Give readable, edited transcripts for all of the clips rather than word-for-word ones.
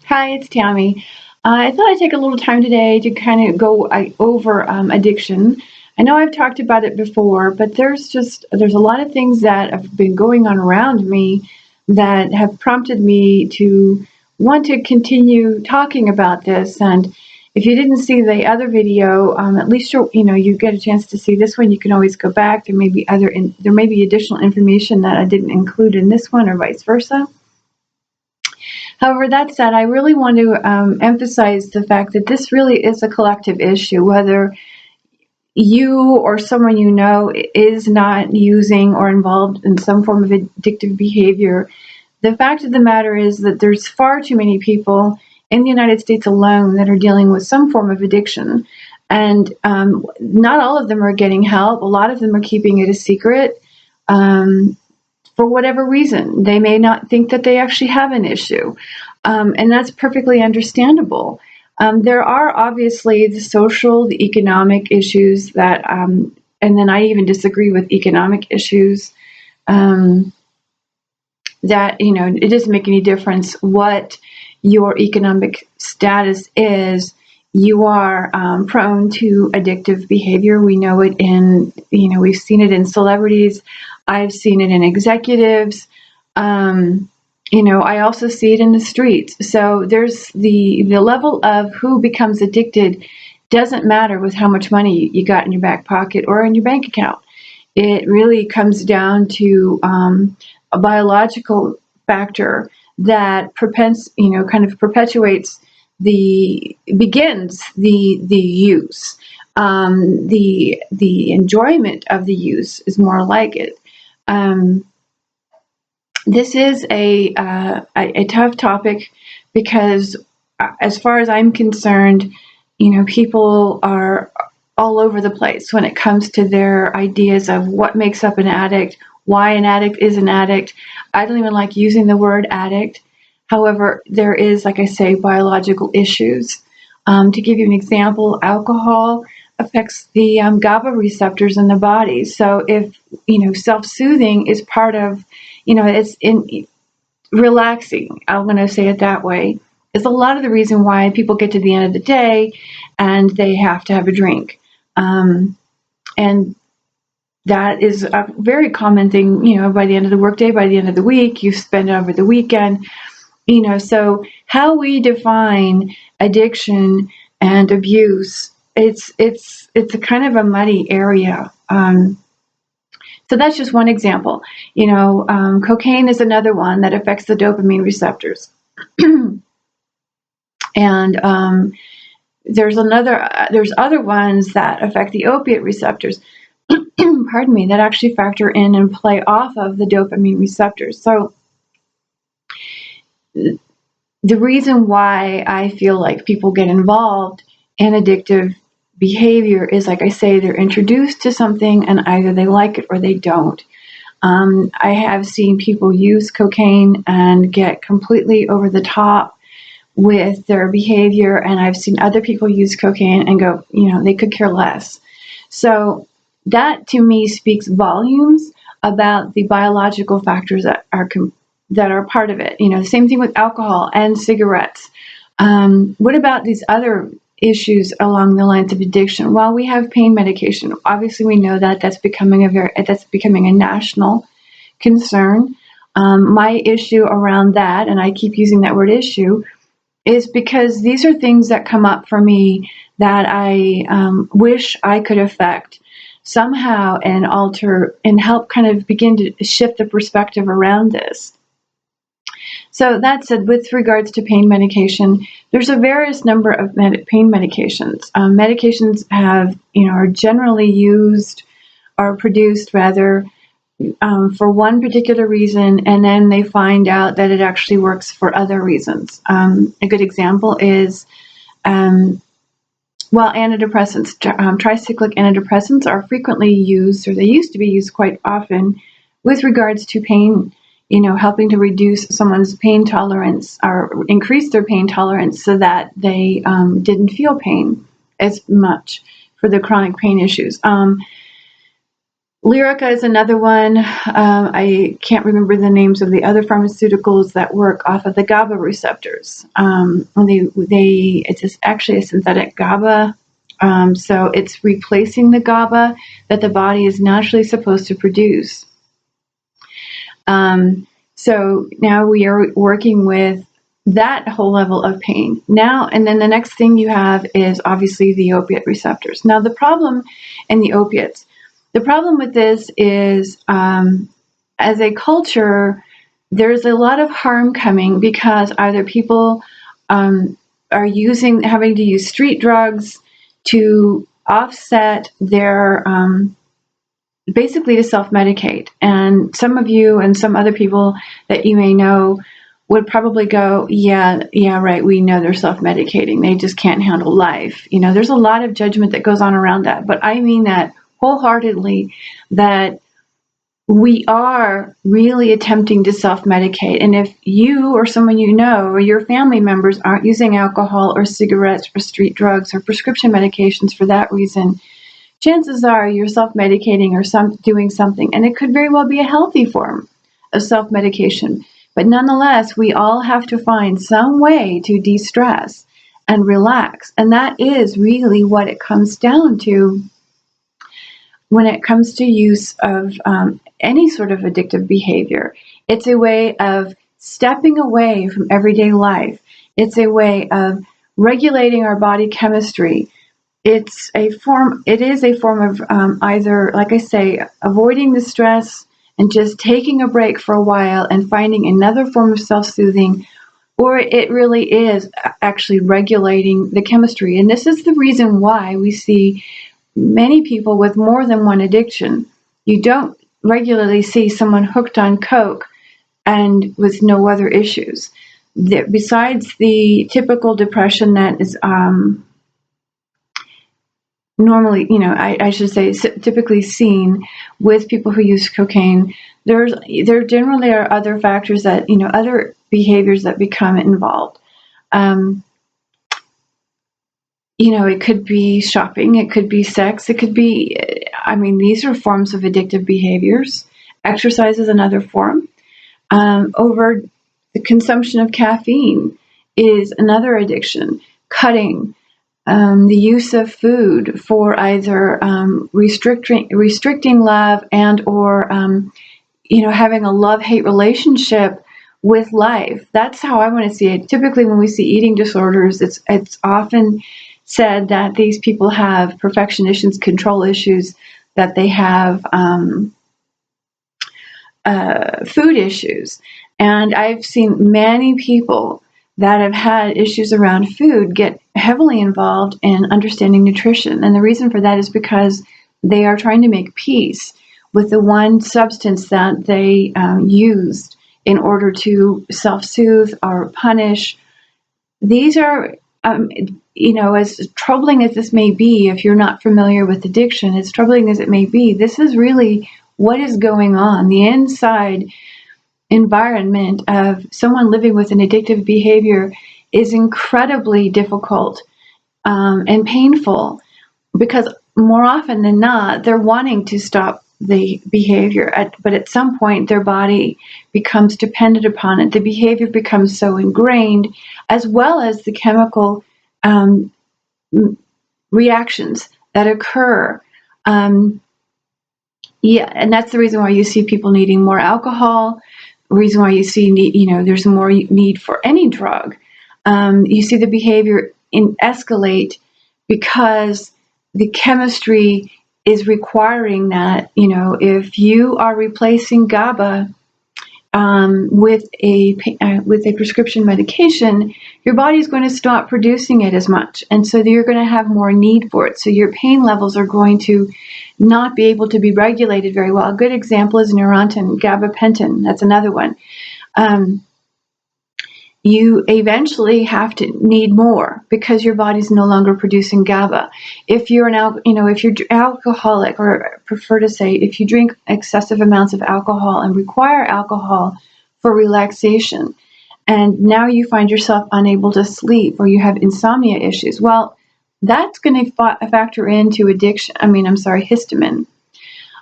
Hi, it's Tammy. I thought I'd take a little time today to kind of go over addiction. I know I've talked about it before, but there's a lot of things that have been going on around me that have prompted me to want to continue talking about this. And if you didn't see the other video, at least you get a chance to see this one. You can always go back. There may be additional information that I didn't include in this one, or vice versa. However, that said, I really want to emphasize the fact that this really is a collective issue, whether you or someone you know is not using or involved in some form of addictive behavior. The fact of the matter is that there's far too many people in the United States alone that are dealing with some form of addiction. And not all of them are getting help. A lot of them are keeping it a secret. For whatever reason. They may not think that they actually have an issue, and that's perfectly understandable. There are obviously the social, the economic issues that, and then I even disagree with economic issues, that, it doesn't make any difference what your economic status is. You are prone to addictive behavior. We know it we've seen it in celebrities. I've seen it in executives. I also see it in the streets. So there's the level of who becomes addicted doesn't matter with how much money you got in your back pocket or in your bank account. It really comes down to a biological factor that kind of perpetuates begins the use. The enjoyment of the use is more like it. This is a tough topic because, as far as I'm concerned, people are all over the place when it comes to their ideas of what makes up an addict, why an addict is an addict. I don't even like using the word addict. However, there is, like I say, biological issues. To give you an example, alcohol affects the GABA receptors in the body. So if, self-soothing is part of, it's in relaxing, I'm going to say it that way, is a lot of the reason why people get to the end of the day and they have to have a drink. And that is a very common thing, by the end of the workday, by the end of the week, you spend it over the weekend. So how we define addiction and abuse, it's a kind of a muddy area. So that's just one example. Cocaine is another one that affects the dopamine receptors. And there's other ones that affect the opiate receptors, pardon me, that actually factor in and play off of the dopamine receptors. So the reason why I feel like people get involved in addictive behavior is, like I say, they're introduced to something and either they like it or they don't. I have seen people use cocaine and get completely over the top with their behavior, and I've seen other people use cocaine and go, they could care less. So that to me speaks volumes about the biological factors that are part of it. The same thing with alcohol and cigarettes. What about these other issues along the lines of addiction? Well, we have pain medication. Obviously, we know that that's becoming a national concern. My issue around that, and I keep using that word issue, is because these are things that come up for me that I wish I could affect somehow and alter and help kind of begin to shift the perspective around this. So that said, with regards to pain medication, there's a various number of pain medications. Medications are generally used or produced rather for one particular reason, and then they find out that it actually works for other reasons. A good example is, antidepressants. Tricyclic antidepressants are frequently used, or they used to be used quite often, with regards to pain, helping to reduce someone's pain tolerance or increase their pain tolerance so that they didn't feel pain as much for the chronic pain issues. Lyrica is another one. I can't remember the names of the other pharmaceuticals that work off of the GABA receptors. It's just actually a synthetic GABA. So it's replacing the GABA that the body is naturally supposed to produce. So now we are working with that whole level of pain. Now, and then the next thing you have is obviously the opiate receptors. Now, the problem in the opiates, the problem with this is as a culture, there's a lot of harm coming because either people are having to use street drugs to offset their basically to self-medicate. And some of you and some other people that you may know would probably go, yeah, right, we know they're self-medicating. They just can't handle life. You know, there's a lot of judgment that goes on around that. But I mean that wholeheartedly, that we are really attempting to self-medicate. And if you or someone you know or your family members aren't using alcohol or cigarettes or street drugs or prescription medications for that reason, chances are you're self-medicating or doing something, and it could very well be a healthy form of self-medication. But nonetheless, we all have to find some way to de-stress and relax. And that is really what it comes down to when it comes to use of any sort of addictive behavior. It's a way of stepping away from everyday life. It's a way of regulating our body chemistry. It is a form of either, like I say, avoiding the stress and just taking a break for a while and finding another form of self-soothing, or it really is actually regulating the chemistry. And this is the reason why we see many people with more than one addiction. You don't regularly see someone hooked on Coke and with no other issues. Besides the typical depression that is normally, I should say, typically seen with people who use cocaine, there generally are other factors that, other behaviors that become involved. It could be shopping, it could be sex, it could be, these are forms of addictive behaviors. Exercise is another form. Over the consumption of caffeine is another addiction. Cutting, the use of food for either restricting love and or having a love-hate relationship with life. That's how I want to see it. Typically, when we see eating disorders, it's often said that these people have perfectionism, control issues, that they have food issues. And I've seen many people that have had issues around food get heavily involved in understanding nutrition. And the reason for that is because they are trying to make peace with the one substance that they used in order to self-soothe or punish. These are, as troubling as this may be, if you're not familiar with addiction, as troubling as it may be, this is really what is going on. The inside environment of someone living with an addictive behavior is incredibly difficult and painful, because more often than not, they're wanting to stop the behavior, but at some point their body becomes dependent upon it. The behavior becomes so ingrained, as well as the chemical reactions that occur. And that's the reason why you see people needing more alcohol, reason why you see there's more need for any drug. You see the behavior escalate because the chemistry is requiring that. If you are replacing GABA with a prescription medication, your body is going to stop producing it as much, and so you're going to have more need for it. So your pain levels are going to not be able to be regulated very well. A good example is Neurontin, gabapentin. That's another one. You eventually have to need more because your body's no longer producing GABA. If you're if you're alcoholic, or I prefer to say, if you drink excessive amounts of alcohol and require alcohol for relaxation, and now you find yourself unable to sleep or you have insomnia issues, well, that's going to factor into addiction. Histamine.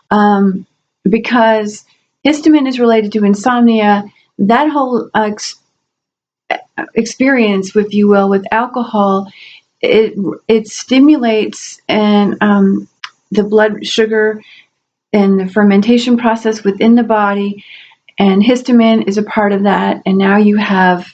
because histamine is related to insomnia. That whole experience, if you will, with alcohol, it stimulates and the blood sugar and the fermentation process within the body, and histamine is a part of that. And now you have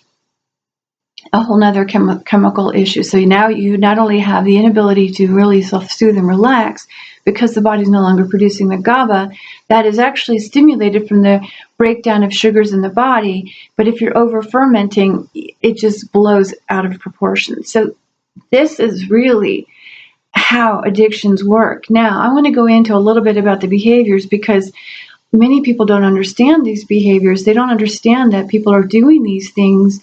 a whole nother chemical issue. So now you not only have the inability to really self-soothe and relax because the body's no longer producing the GABA that is actually stimulated from the breakdown of sugars in the body, but if you're over fermenting, it just blows out of proportion. So this is really how addictions work. Now, I want to go into a little bit about the behaviors because many people don't understand these behaviors. They don't understand that people are doing these things.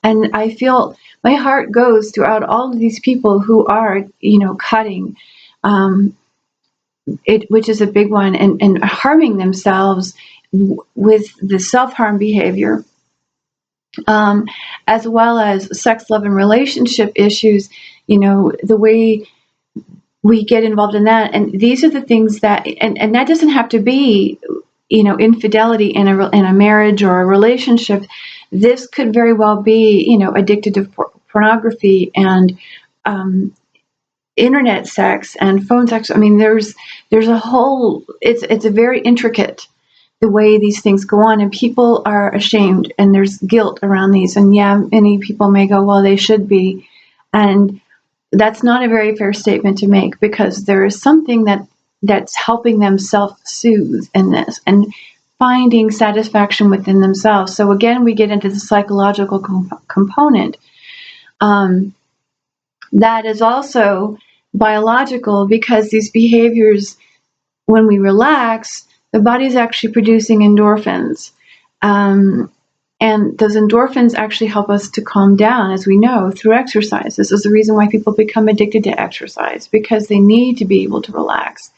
And I feel my heart goes throughout all of these people who are, cutting, which is a big one, and harming themselves with the self-harm behavior, as well as sex, love, and relationship issues, the way we get involved in that. And these are the things that, and that doesn't have to be, infidelity in a marriage or a relationship. This could very well be, addicted to pornography and internet sex and phone sex. I mean, there's a whole, it's a very intricate, the way these things go on, and people are ashamed and there's guilt around these. And yeah, many people may go, well, they should be. And that's not a very fair statement to make, because there is something that's helping them self-soothe in this and finding satisfaction within themselves. So again, we get into the psychological component. That is also biological, because these behaviors, when we relax, the body is actually producing endorphins. And those endorphins actually help us to calm down, as we know, through exercise. This is the reason why people become addicted to exercise, because they need to be able to relax,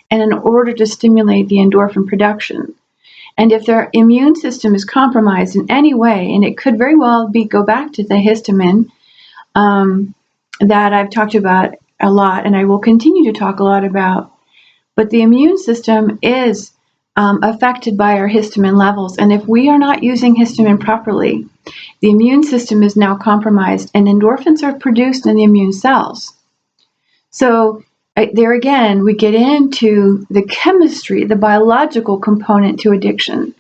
and in order to stimulate the endorphin production. And if their immune system is compromised in any way, and it could very well go back to the histamine that I've talked about a lot, and I will continue to talk a lot about, but the immune system is affected by our histamine levels. And if we are not using histamine properly, the immune system is now compromised, and endorphins are produced in the immune cells. So there again, we get into the chemistry, the biological component to addiction,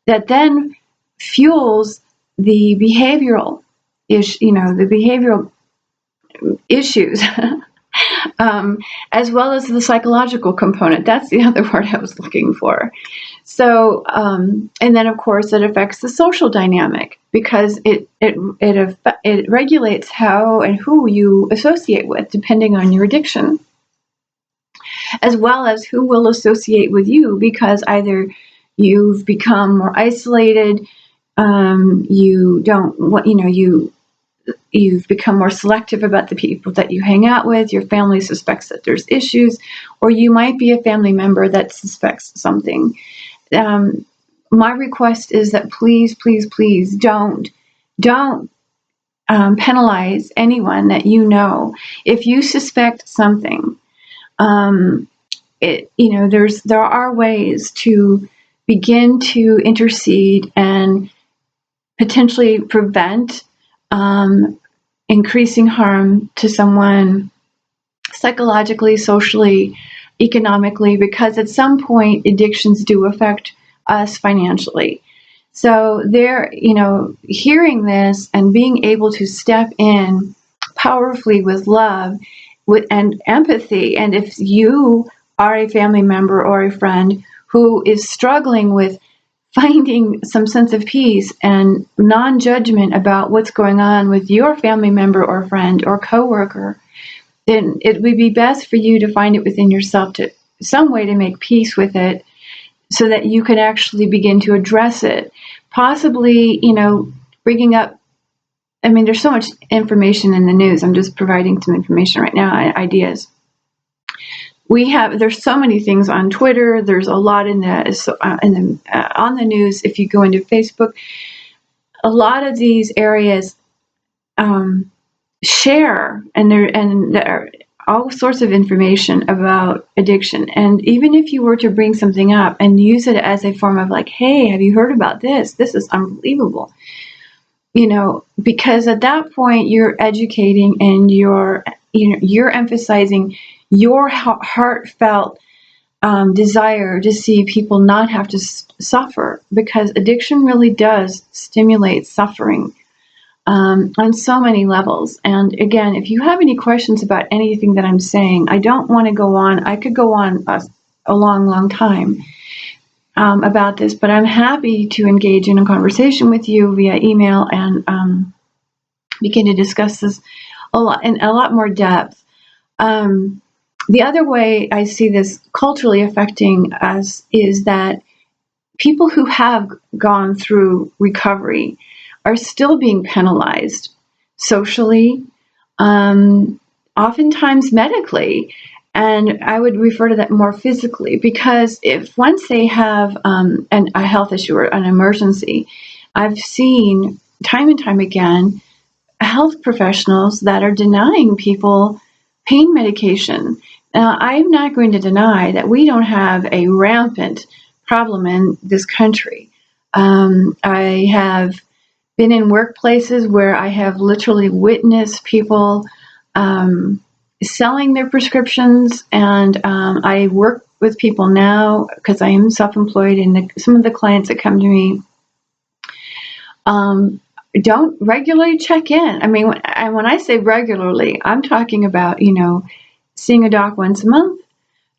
that then fuels the behavioral issues, as well as the psychological component. That's the other word I was looking for. So, and then of course it affects the social dynamic, because it regulates how and who you associate with, depending on your addiction, as well as who will associate with you, because either you've become more isolated, you've become more selective about the people that you hang out with, your family suspects that there's issues, or you might be a family member that suspects something. My request is that please, please, please don't penalize anyone that you know. If you suspect something, there are ways to begin to intercede and potentially prevent increasing harm to someone psychologically, socially, economically, because at some point addictions do affect us financially. So hearing this and being able to step in powerfully with love and empathy, and if you are a family member or a friend who is struggling with finding some sense of peace and non-judgment about what's going on with your family member or friend or coworker, then it would be best for you to find it within yourself, to some way to make peace with it, so that you can actually begin to address it. Possibly, bringing up, there's so much information in the news. I'm just providing some information right now, ideas. There's so many things on Twitter. There's a lot on the news. If you go into Facebook, a lot of these areas share, and all sorts of information about addiction. And even if you were to bring something up and use it as a form of like, hey, have you heard about this? This is unbelievable. Because at that point you're educating and you're emphasizing your heartfelt desire to see people not have to suffer, because addiction really does stimulate suffering on so many levels. And again, if you have any questions about anything that I'm saying, I don't want to go on. I could go on a long, long time about this, but I'm happy to engage in a conversation with you via email and begin to discuss this in a lot more depth. The other way I see this culturally affecting us is that people who have gone through recovery are still being penalized socially, oftentimes medically, and I would refer to that more physically, because if once they have a health issue or an emergency, I've seen time and time again health professionals that are denying people pain medication. Now, I'm not going to deny that we don't have a rampant problem in this country. I have been in workplaces where I have literally witnessed people selling their prescriptions, and I work with people now because I am self-employed, and some of the clients that come to me don't regularly check in. I mean, when I say regularly, I'm talking about, seeing a doc once a month.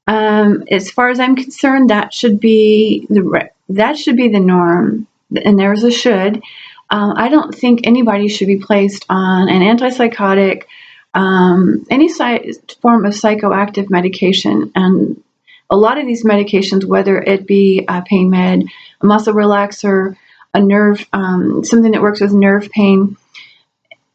As far as I'm concerned, that should be the norm, and there's a should. I don't think anybody should be placed on an antipsychotic, any form of psychoactive medication. And a lot of these medications, whether it be a pain med, a muscle relaxer, a nerve, something that works with nerve pain,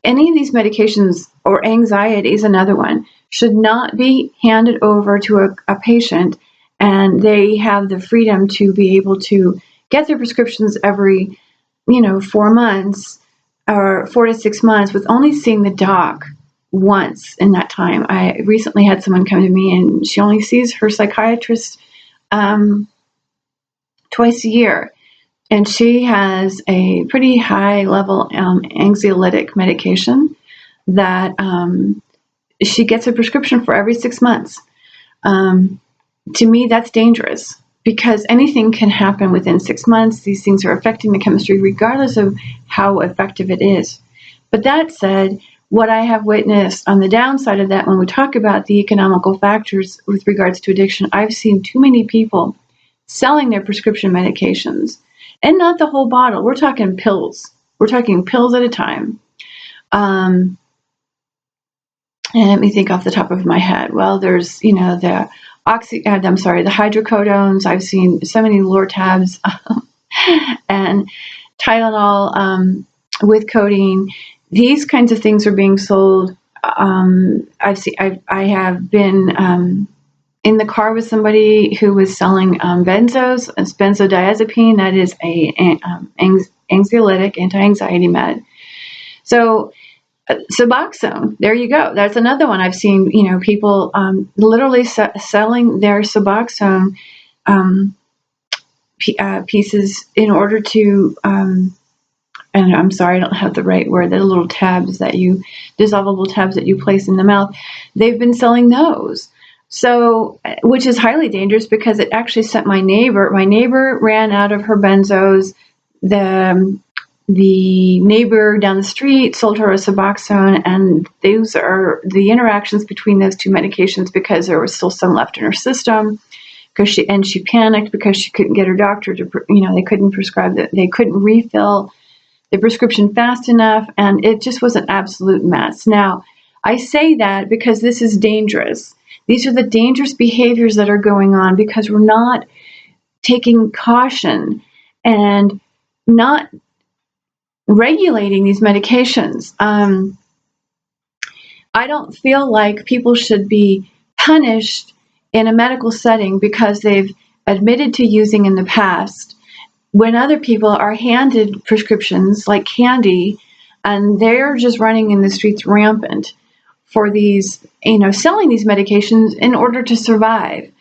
any of these medications, or anxiety is another one, should not be handed over to a patient and they have the freedom to be able to get their prescriptions every 4 months or 4 to 6 months with only seeing the doc once in that time. I recently had someone come to me and she only sees her psychiatrist twice a year. And she has a pretty high level anxiolytic medication that she gets a prescription for every 6 months. To me, that's dangerous, because anything can happen within 6 months. These things are affecting the chemistry regardless of how effective it is. But that said, what I have witnessed on the downside of that, when we talk about the economical factors with regards to addiction, I've seen too many people selling their prescription medications. And not the whole bottle. We're talking pills. We're talking pills at a time. And let me think off the top of my head. Well, there's, the hydrocodones. I've seen so many Lortabs and Tylenol with codeine. These kinds of things are being sold. I have been in the car with somebody who was selling benzos, benzodiazepine. That is a anxiolytic, anti-anxiety med. So Suboxone, there you go. That's another one. I've seen, people literally selling their Suboxone pieces in order to, and I'm sorry, I don't have the right word, the little dissolvable tabs that you place in the mouth. They've been selling those. So, which is highly dangerous, because it actually sent my neighbor ran out of her benzos. The neighbor down the street sold her a Suboxone, and those are the interactions between those two medications, because there was still some left in her system, she panicked because she couldn't get her doctor to, they couldn't prescribe they couldn't refill the prescription fast enough, and it just was an absolute mess. Now, I say that because this is dangerous. These are the dangerous behaviors that are going on because we're not taking caution and not regulating these medications. I don't feel like people should be punished in a medical setting because they've admitted to using in the past, when other people are handed prescriptions like candy and they're just running in the streets rampant for these, selling these medications in order to survive.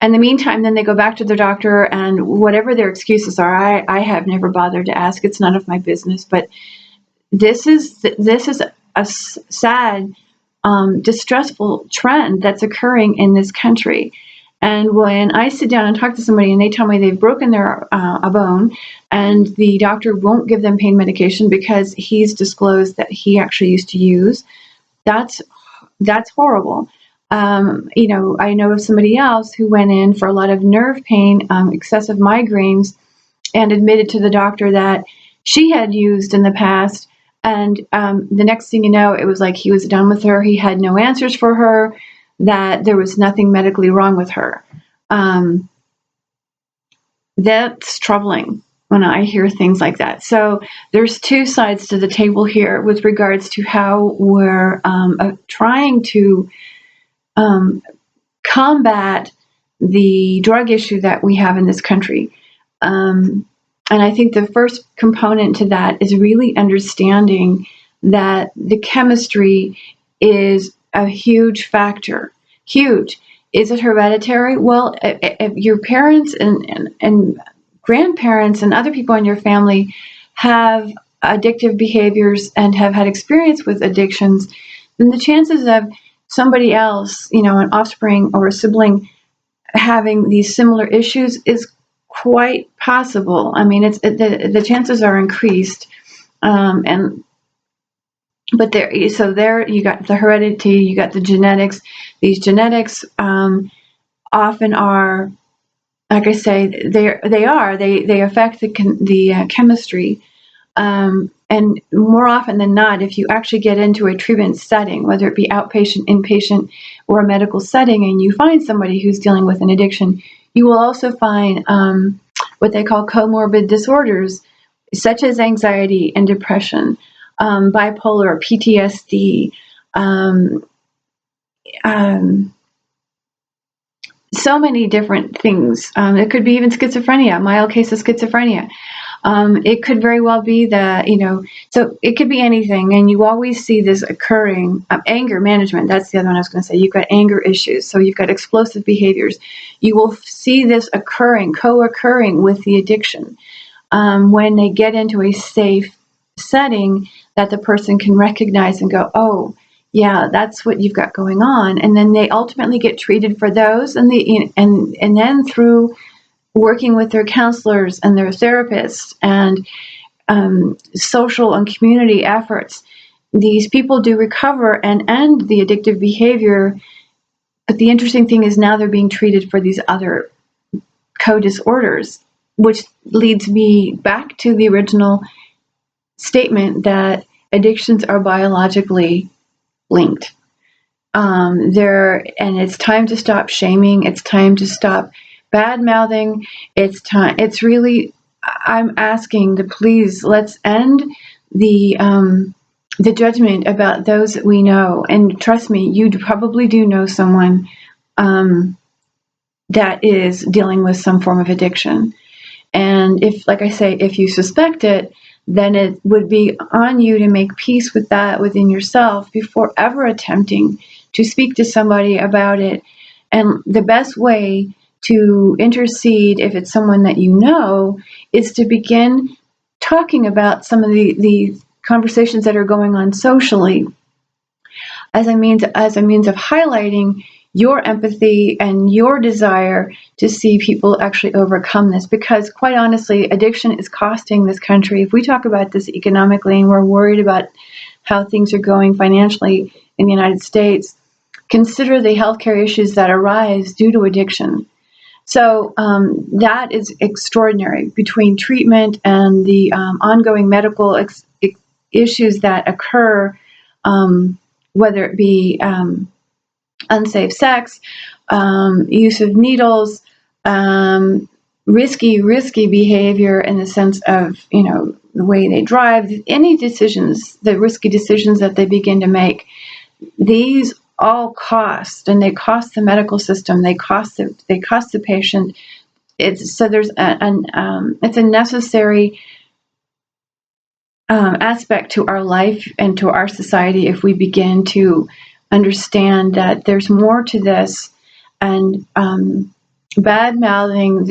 In the meantime, then they go back to their doctor, and whatever their excuses are, I have never bothered to ask. It's none of my business. But this is a sad, distressful trend that's occurring in this country. And when I sit down and talk to somebody and they tell me they've broken their a bone, and the doctor won't give them pain medication because he's disclosed that he actually used to use, that's horrible. I know of somebody else who went in for a lot of nerve pain, excessive migraines, and admitted to the doctor that she had used in the past. And the next thing you know, it was like he was done with her. He had no answers for her, that there was nothing medically wrong with her. That's troubling when I hear things like that. So there's two sides to the table here with regards to how we're trying to combat the drug issue that we have in this country. And I think the first component to that is really understanding that the chemistry is a huge factor. Huge. Is it hereditary? Well, if your parents and grandparents and other people in your family have addictive behaviors and have had experience with addictions, then the chances of somebody else, an offspring or a sibling, having these similar issues is quite possible. I mean, the chances are increased, but there you got the heredity, you got the genetics. These genetics often are, like I say, they affect the chemistry. And more often than not, if you actually get into a treatment setting, whether it be outpatient, inpatient, or a medical setting, and you find somebody who's dealing with an addiction, you will also find what they call comorbid disorders, such as anxiety and depression, bipolar, PTSD, so many different things. It could be even schizophrenia, mild case of schizophrenia. It could very well be that, so it could be anything. And you always see this occurring. Anger management, that's the other one I was going to say. You've got anger issues. So you've got explosive behaviors. You will see this co-occurring with the addiction. When they get into a safe setting that the person can recognize and go, oh, yeah, that's what you've got going on. And then they ultimately get treated for those. And then through working with their counselors and their therapists and social and community efforts, these people do recover and end the addictive behavior. But the interesting thing is now they're being treated for these other co-disorders, which leads me back to the original statement that addictions are biologically linked. And it's time to stop shaming. It's time to stop bad mouthing. It's really, I'm asking to please, let's end the judgment about those that we know. And trust me, you probably do know someone that is dealing with some form of addiction. And if, like I say, if you suspect it, then it would be on you to make peace with that within yourself before ever attempting to speak to somebody about it. And the best way to intercede, if it's someone that you know, is to begin talking about some of the conversations that are going on socially as a means of highlighting your empathy and your desire to see people actually overcome this. Because quite honestly, addiction is costing this country. If we talk about this economically and we're worried about how things are going financially in the United States, consider the healthcare issues that arise due to addiction. So that is extraordinary, between treatment and the ongoing medical issues that occur, whether it be unsafe sex, use of needles, risky behavior in the sense of, the way they drive, any decisions, the risky decisions that they begin to make. These all cost, and they cost the medical system. They cost the patient. It's a necessary aspect to our life and to our society if we begin to understand that there's more to this, and bad mouthing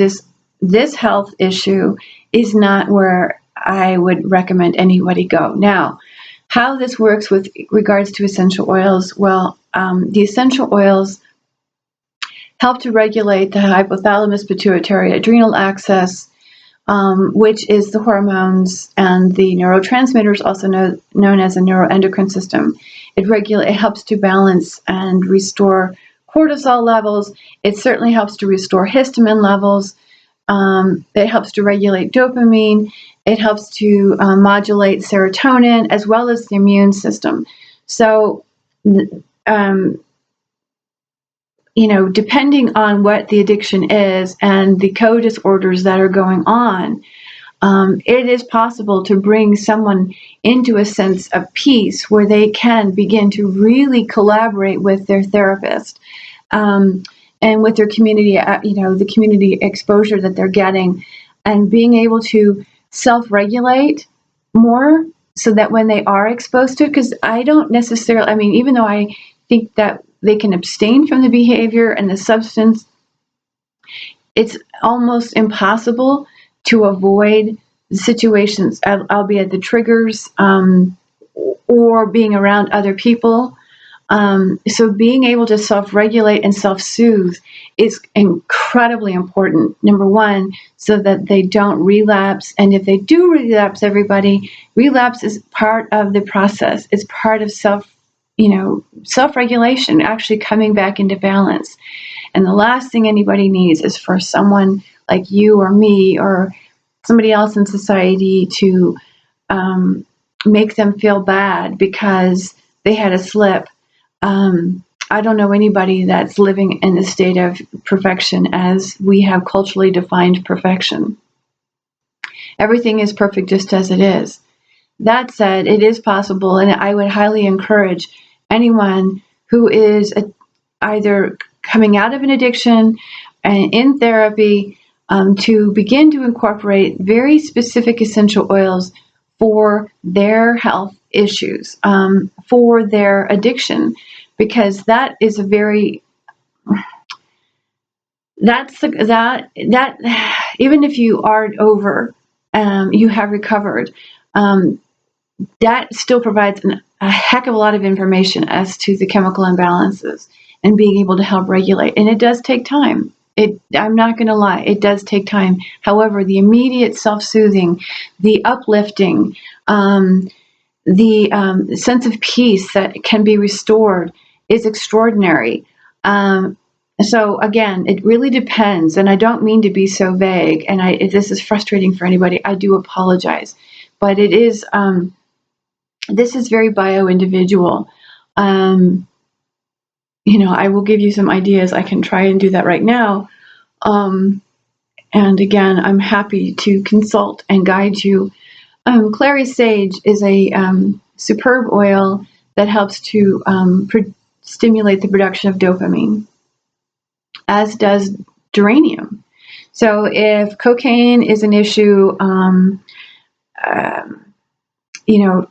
this health issue is not where I would recommend anybody go. Now, how this works with regards to essential oils, well, the essential oils help to regulate the hypothalamus pituitary adrenal axis, which is the hormones and the neurotransmitters, also known as the neuroendocrine system. It helps to balance and restore cortisol levels. It certainly helps to restore histamine levels. It helps to regulate dopamine. It helps to modulate serotonin as well as the immune system. So, depending on what the addiction is and the co-disorders that are going on, it is possible to bring someone into a sense of peace where they can begin to really collaborate with their therapist, and with their community, the community exposure that they're getting, and being able to self-regulate more so that when they are exposed to it, because I don't necessarily, even though I think that they can abstain from the behavior and the substance, it's almost impossible to avoid the situations, albeit the triggers, or being around other people. So being able to self-regulate and self-soothe is incredibly important, number one, so that they don't relapse. And if they do relapse, relapse is part of the process. It's part of self-regulation, actually coming back into balance. And the last thing anybody needs is for someone like you or me or somebody else in society to make them feel bad because they had a slip. I don't know anybody that's living in a state of perfection as we have culturally defined perfection. Everything is perfect just as it is. That said, it is possible, and I would highly encourage anyone who is either coming out of an addiction and in therapy to begin to incorporate very specific essential oils for their health issues, for their addiction, because that is that even if you are over, you have recovered, that still provides a heck of a lot of information as to the chemical imbalances and being able to help regulate. And it does take time. I'm not going to lie, it does take time. However, the immediate self-soothing, the uplifting, the sense of peace that can be restored is extraordinary. So again, it really depends, and I don't mean to be so vague, and if this is frustrating for anybody, I do apologize. But it is, this is very bio-individual. I will give you some ideas. I can try and do that right now. And again, I'm happy to consult and guide you. Clary Sage is a superb oil that helps to stimulate the production of dopamine, as does geranium. So if cocaine is an issue,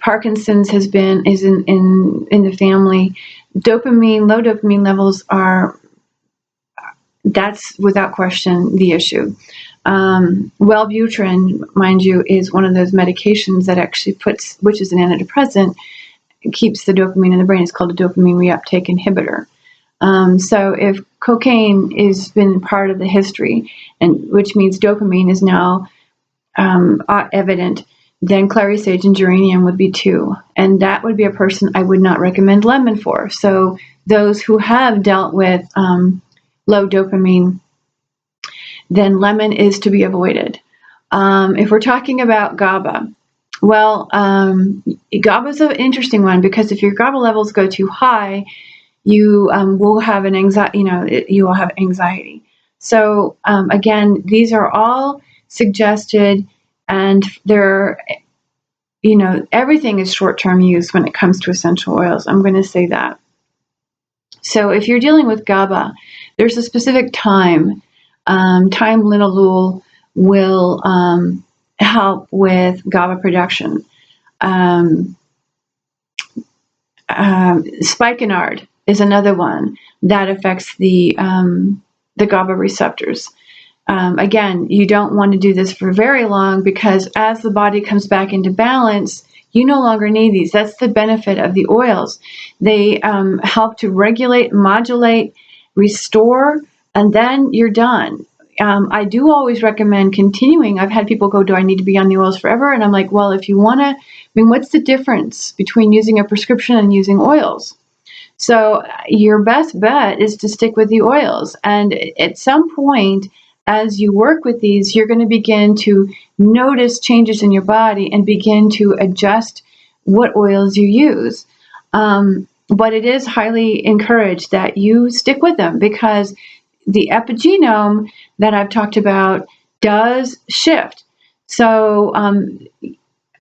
Parkinson's is in the family. Low dopamine levels that's without question the issue. Wellbutrin, mind you, is one of those medications that actually which is an antidepressant, keeps the dopamine in the brain. It's called a dopamine reuptake inhibitor. So if cocaine has been part of the history, and which means dopamine is now evident, then clary sage and geranium would be two. And that would be a person I would not recommend lemon for. So those who have dealt with low dopamine, then lemon is to be avoided. If we're talking about GABA, well, GABA is an interesting one because if your GABA levels go too high, you will have you will have anxiety. So again, these are all suggested, and they're, everything is short-term use when it comes to essential oils. I'm going to say that. So if you're dealing with GABA, there's a specific time. Time linalool will help with GABA production. Spikenard is another one that affects the GABA receptors. Again, you don't want to do this for very long, because as the body comes back into balance, you no longer need these. That's the benefit of the oils. They help to regulate, modulate, restore, and then you're done. I do always recommend continuing. I've had people go, do I need to be on the oils forever? And I'm like, well, if you want to, I mean, what's the difference between using a prescription and using oils? So your best bet is to stick with the oils. And at some point, as you work with these, you're going to begin to notice changes in your body and begin to adjust what oils you use. But it is highly encouraged that you stick with them, because the epigenome that I've talked about does shift. So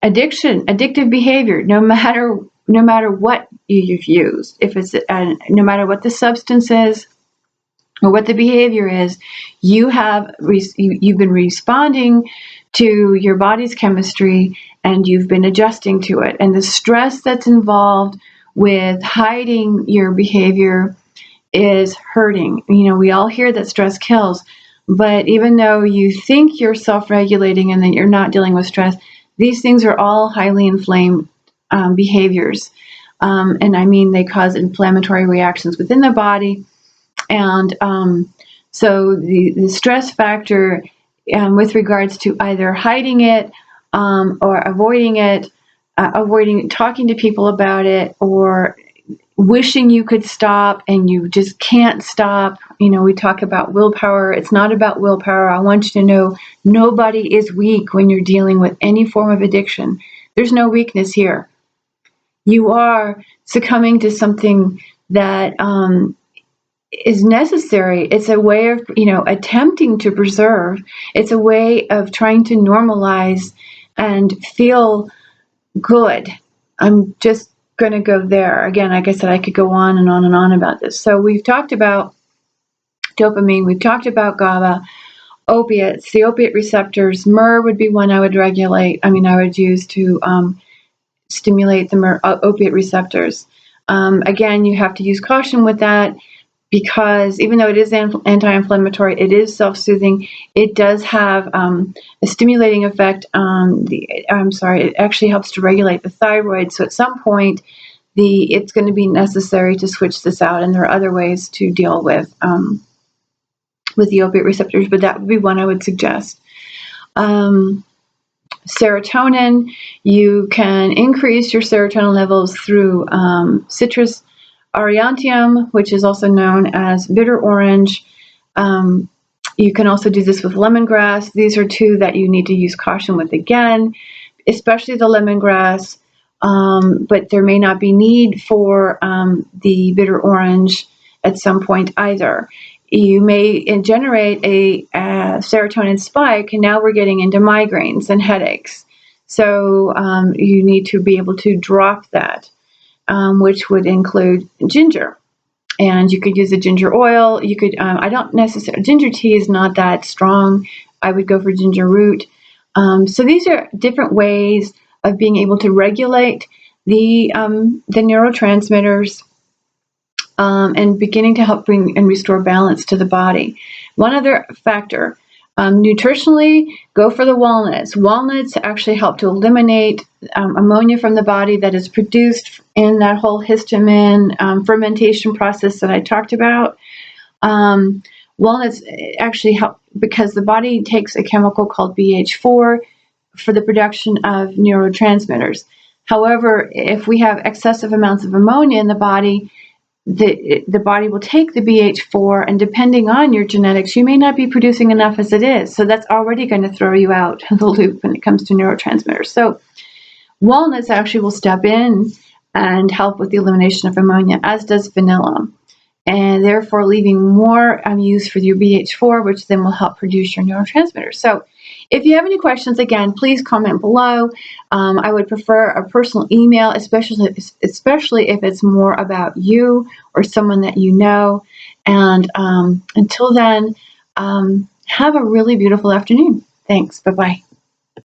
addictive behavior, no matter what you've used, if it's no matter what the substance is or what the behavior is, you've been responding to your body's chemistry, and you've been adjusting to it. And the stress that's involved with hiding your behavior is hurting. You know, we all hear that stress kills, but even though you think you're self-regulating and that you're not dealing with stress, these things are all highly inflamed behaviors. And I mean, they cause inflammatory reactions within the body. And so the stress factor with regards to either hiding it or avoiding talking to people about it, or wishing you could stop and you just can't stop. You know, we talk about willpower. It's not about willpower. I want you to know nobody is weak when you're dealing with any form of addiction. There's no weakness here. You are succumbing to something that is necessary. It's a way of, attempting to preserve. It's a way of trying to normalize and feel good. I'm just going to go there. Again, like I said, I could go on and on and on about this. So we've talked about dopamine. We've talked about GABA, opiates, the opiate receptors. Myrrh would be one I would use to stimulate the opiate receptors. Again, you have to use caution with that, because even though it is anti-inflammatory, it is self-soothing. It does have a stimulating effect on it actually helps to regulate the thyroid. So at some point, it's going to be necessary to switch this out, and there are other ways to deal with the opiate receptors, but that would be one I would suggest. Serotonin, you can increase your serotonin levels through citrus aurantium, which is also known as bitter orange. You can also do this with lemongrass. These are two that you need to use caution with, again, especially the lemongrass, but there may not be need for the bitter orange at some point either. You may generate a serotonin spike, and now we're getting into migraines and headaches. So you need to be able to drop that, which would include ginger. And you could use a ginger oil. You could, ginger tea is not that strong. I would go for ginger root. So these are different ways of being able to regulate the neurotransmitters and beginning to help bring and restore balance to the body. One other factor, nutritionally, go for the walnuts. Walnuts actually help to eliminate ammonia from the body that is produced in that whole histamine fermentation process that I talked about. Walnuts actually help because the body takes a chemical called BH4 for the production of neurotransmitters. However, if we have excessive amounts of ammonia in the body, the body will take the BH4, and depending on your genetics, you may not be producing enough as it is. So that's already going to throw you out of the loop when it comes to neurotransmitters. So walnuts actually will step in and help with the elimination of ammonia, as does vanilla, and therefore leaving more use for your BH4, which then will help produce your neurotransmitters. So if you have any questions, again, please comment below. I would prefer a personal email, especially if it's more about you or someone that you know. And until then, have a really beautiful afternoon. Thanks. Bye-bye.